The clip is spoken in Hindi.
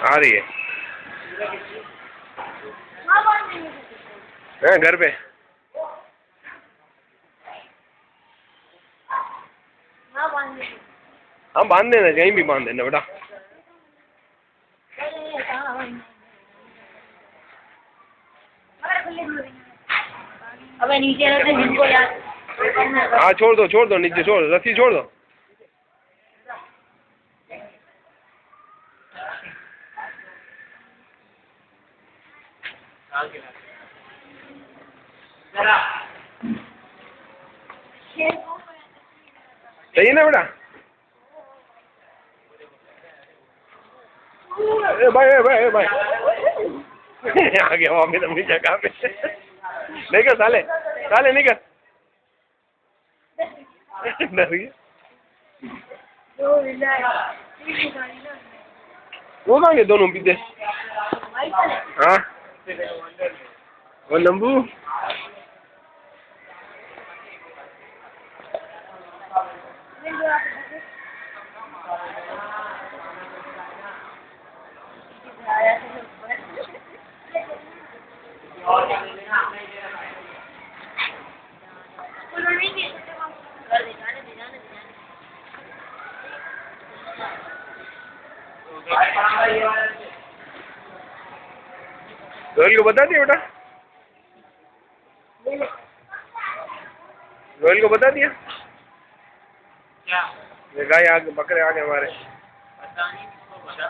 आ रही है। घर पे हाँ बांध देना, कहीं भी बांध देना बेटा। अबे नीचे रहते जिनको यार। हाँ छोड़ दो नीचे छोड़ दो, रस्सी छोड़ दो। चाहिए ना बेटा? ए भाई आ गया वो अपनी जगह पे। नहीं कर साले नहीं कर। डर गया। वो कहाँ गए दोनों पीछे? हाँ वो नंबू रोहिल को बता दिया बेटा? रोहिल को बता दिया क्या? ये गाय आगे, बकरे आगे हमारे। पता नहीं किसको पता।